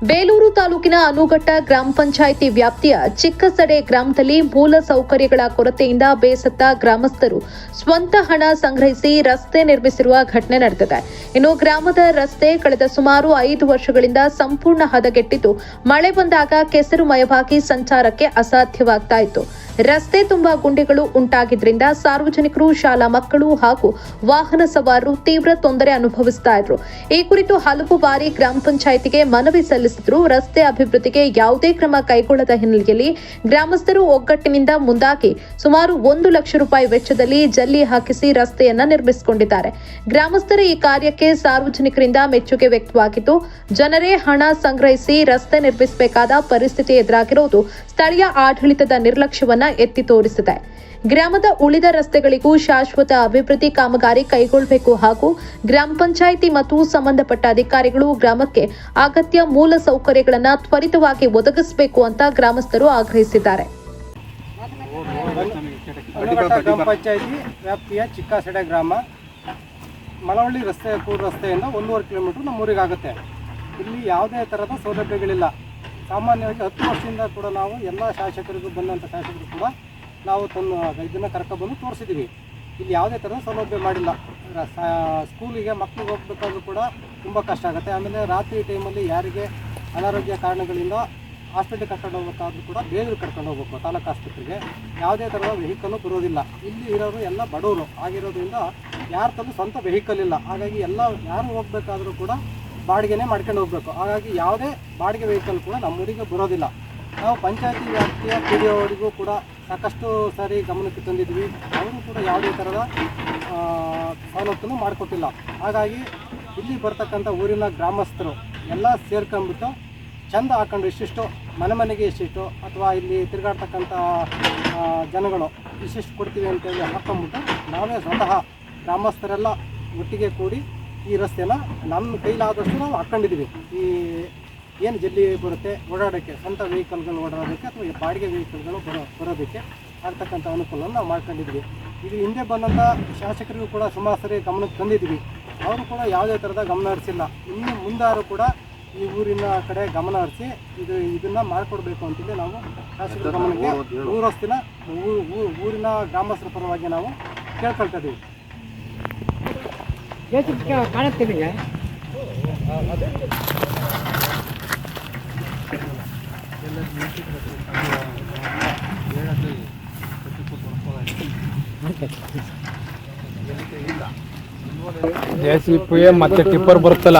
ಬೇಲೂರು ತಾಲೂಕಿನ ಅನುಘಟ್ಟ ಗ್ರಾಮ ಪಂಚಾಯಿತಿ ವ್ಯಾಪ್ತಿಯ ಚಿಕ್ಕಸಡೆ ಗ್ರಾಮದಲ್ಲಿ ಮೂಲ ಸೌಕರ್ಯಗಳ ಕೊರತೆಯಿಂದ ಬೇಸತ್ತ ಗ್ರಾಮಸ್ಥರು ಸ್ವಂತ ಹಣ ಸಂಗ್ರಹಿಸಿ ರಸ್ತೆ ನಿರ್ಮಿಸಿರುವ ಘಟನೆ ನಡೆದಿದೆ. ಇನ್ನು ಗ್ರಾಮದ ರಸ್ತೆ ಕಳೆದ ಸುಮಾರು 5 ವರ್ಷಗಳಿಂದ ಸಂಪೂರ್ಣ ಹದಗೆಟ್ಟಿದ್ದು, ಮಳೆ ಬಂದಾಗ ಕೆಸರುಮಯವಾಗಿ ಸಂಚಾರಕ್ಕೆ ಅಸಾಧ್ಯವಾಗ್ತಾ ಇತ್ತು. ರಸ್ತೆ ತುಂಬಾ ಗುಂಡಿಗಳು ಉಂಟಾಗಿದ್ದರಿಂದ ಸಾರ್ವಜನಿಕರು, ಶಾಲಾ ಮಕ್ಕಳು ಹಾಗೂ ವಾಹನ ಸವಾರರು ತೀವ್ರ ತೊಂದರೆ ಅನುಭವಿಸ್ತಾ ಇದ್ರು. ಈ ಕುರಿತು ಹಲವು ಬಾರಿ ಗ್ರಾಮ ಪಂಚಾಯಿತಿಗೆ ಮನವಿ ಸಲ್ಲಿಸಿದ್ರು. ರಸ್ತೆ ಅಭಿವೃದ್ಧಿಗೆ ಯಾವುದೇ ಕ್ರಮ ಕೈಗೊಳ್ಳದ ಹಿನ್ನೆಲೆಯಲ್ಲಿ ಗ್ರಾಮಸ್ಥರು ಒಗ್ಗಟ್ಟಿನಿಂದ ಮುಂದಾಗಿ ಸುಮಾರು 1 ಲಕ್ಷ ರೂಪಾಯಿ ವೆಚ್ಚದಲ್ಲಿ ಜಲ್ಲಿ ಹಾಕಿಸಿ ರಸ್ತೆಯನ್ನ ನಿರ್ಮಿಸಿಕೊಂಡಿದ್ದಾರೆ. ಗ್ರಾಮಸ್ಥರ ಈ ಕಾರ್ಯಕ್ಕೆ ಸಾರ್ವಜನಿಕರಿಂದ ಮೆಚ್ಚುಗೆ ವ್ಯಕ್ತವಾಗಿದ್ದು, ಜನರೇ ಹಣ ಸಂಗ್ರಹಿಸಿ ರಸ್ತೆ ನಿರ್ಮಿಸಬೇಕಾದ ಪರಿಸ್ಥಿತಿ ಎದುರಾಗಿರುವುದು ಸ್ಥಳೀಯ ಆಡಳಿತದ ನಿರ್ಲಕ್ಷ್ಯವನ್ನ ಎತ್ತಿ ತೋರಿಸಿದೆ. ಗ್ರಾಮದ ಉಳಿದ ರಸ್ತೆಗಳಿಗೂ ಶಾಶ್ವತ ಅಭಿವೃದ್ಧಿ ಕಾಮಗಾರಿ ಕೈಗೊಳ್ಳಬೇಕು ಹಾಗೂ ಗ್ರಾಮ ಪಂಚಾಯಿತಿ ಮತ್ತು ಸಂಬಂಧಪಟ್ಟ ಅಧಿಕಾರಿಗಳು ಗ್ರಾಮಕ್ಕೆ ಅಗತ್ಯ ಮೂಲ ಸೌಕರ್ಯಗಳನ್ನು ತ್ವರಿತವಾಗಿ ಒದಗಿಸಬೇಕು ಅಂತ ಗ್ರಾಮಸ್ಥರು ಆಗ್ರಹಿಸಿದ್ದಾರೆ. ಗ್ರಾಮ ಪಂಚಾಯಿತಿ ವ್ಯಾಪ್ತಿಯ ಚಿಕ್ಕಸಡೆ ಗ್ರಾಮ ಮಳವಳ್ಳಿ ರಸ್ತೆಯಿಂದ 1.5 ಕಿಲೋಮೀಟರ್ ನಮ್ಮೂರಿಗೆ ಆಗುತ್ತೆ. ಇಲ್ಲಿ ಯಾವುದೇ ಥರದ ಸೌಲಭ್ಯಗಳಿಲ್ಲ. ಸಾಮಾನ್ಯವಾಗಿ 10 ವರ್ಷದಿಂದ ಕೂಡ ನಾವು ಎಲ್ಲ ಶಾಸಕರಿಗೂ ಬಂದಂಥ ಶಾಸಕರು ಕೂಡ ನಾವು ಇದನ್ನು ಕರ್ಕೊಬಂದು ತೋರಿಸಿದ್ದೀವಿ. ಇಲ್ಲಿ ಯಾವುದೇ ಥರದ ಸೌಲಭ್ಯ ಮಾಡಿಲ್ಲ. ಸ್ಕೂಲಿಗೆ ಮಕ್ಕಳಿಗೆ ಹೋಗ್ಬೇಕಾದ್ರೂ ಕೂಡ ತುಂಬ ಕಷ್ಟ ಆಗುತ್ತೆ. ಆಮೇಲೆ ರಾತ್ರಿ ಟೈಮಲ್ಲಿ ಯಾರಿಗೆ ಅನಾರೋಗ್ಯ ಕಾರಣಗಳಿಂದ ಹಾಸ್ಪಿಟ್ಲಿಗೆ ಕರ್ಕೊಂಡು ಹೋಗ್ಬೇಕಾದ್ರೂ ಕೂಡ ಬೇಲೂರು ಕರ್ಕೊಂಡು ಹೋಗ್ಬೇಕು. ತಾಲೂಕು ಆಸ್ಪತ್ರೆಗೆ ಯಾವುದೇ ಥರದ ವೆಹಿಕಲ್ಲು ಬರೋದಿಲ್ಲ. ಇಲ್ಲಿ ಇರೋರು ಎಲ್ಲ ಬಡವರು ಆಗಿರೋದ್ರಿಂದ ಯಾರ ತಂದು ಸ್ವಂತ ವೆಹಿಕಲ್ ಇಲ್ಲ. ಹಾಗಾಗಿ ಯಾರು ಹೋಗ್ಬೇಕಾದ್ರೂ ಕೂಡ ಬಾಡಿಗೆನೇ ಮಾಡ್ಕೊಂಡು ಹೋಗಬೇಕು. ಹಾಗಾಗಿ ಯಾವುದೇ ಬಾಡಿಗೆ ವೆಹಿಕಲ್ ಕೂಡ ನಮ್ಮೂರಿಗೆ ಬರೋದಿಲ್ಲ. ನಾವು ಪಂಚಾಯತಿ ವ್ಯಾಪ್ತಿಯ PDO ಅವರಿಗೂ ಕೂಡ ಸಾಕಷ್ಟು ಸಾರಿ ಗಮನಕ್ಕೆ ತಂದಿದ್ವಿ. ಅವರು ಕೂಡ ಯಾವುದೇ ಥರದ ಸವಲತ್ತನ್ನು ಮಾಡಿಕೊಟ್ಟಿಲ್ಲ. ಹಾಗಾಗಿ ಇಲ್ಲಿ ಬರ್ತಕ್ಕಂಥ ಊರಿನ ಗ್ರಾಮಸ್ಥರು ಎಲ್ಲ ಸೇರ್ಕೊಂಡ್ಬಿಟ್ಟು ಚಂದ ಹಾಕೊಂಡು ಇಷ್ಟಿಷ್ಟು ಮನೆಗೆ ಇಷ್ಟಿಷ್ಟು ಅಥವಾ ಇಲ್ಲಿ ತಿರುಗಾಡ್ತಕ್ಕಂಥ ಜನಗಳು ಇಷ್ಟಿಷ್ಟು ಕೊಡ್ತೀವಿ ಅಂತೇಳಿ ಹಾಕ್ಕೊಂಬಿಟ್ಟು ನಾವೇ ಸ್ವತಃ ಗ್ರಾಮಸ್ಥರೆಲ್ಲ ಒಟ್ಟಿಗೆ ಕೂಡಿ ಈ ರಸ್ತೆನ ನಮ್ಮ ಕೈಲಾದಷ್ಟು ನಾವು ಹಾಕ್ಕೊಂಡಿದ್ದೀವಿ. ಈ ಏನು ಜಲ್ಲಿ ಬರುತ್ತೆ ಓಡಾಡೋಕ್ಕೆ, ಸ್ವಂತ ವೆಹಿಕಲ್ಗಳು ಓಡಾಡೋದಕ್ಕೆ ಅಥವಾ ಬಾಡಿಗೆ ವೆಹಿಕಲ್ಗಳು ಬರೋದಕ್ಕೆ ಆಗ್ತಕ್ಕಂಥ ಅನುಕೂಲವನ್ನು ನಾವು ಮಾಡ್ಕೊಂಡಿದ್ವಿ. ಇದು ಹಿಂದೆ ಬಂದಂಥ ಶಾಸಕರಿಗೂ ಕೂಡ ಸುಮಾರು ಸರಿ ಗಮನಕ್ಕೆ ತಂದಿದ್ವಿ. ಅವರು ಕೂಡ ಯಾವುದೇ ಥರದ ಗಮನ ಹರಿಸಿಲ್ಲ. ಇನ್ನು ಮುಂದಾರು ಕೂಡ ಈ ಊರಿನ ಕಡೆ ಗಮನ ಹರಿಸಿ ಇದನ್ನು ಮಾಡಿಕೊಡ್ಬೇಕು ಅಂತೇಳಿ ನಾವು ಶಾಸಕರ ಗಮನಕ್ಕೆ ಊರಿನ ಗ್ರಾಮಸ್ಥರ ಪರವಾಗಿ ನಾವು ಕೇಳ್ಕೊಳ್ತಾ ಇದ್ದೀವಿ. ಕಾಣುತ್ತೀವಿ JCB ಮತ್ತೆ ಟಿಪ್ಪರ್ ಬರುತ್ತಲ್ಲ.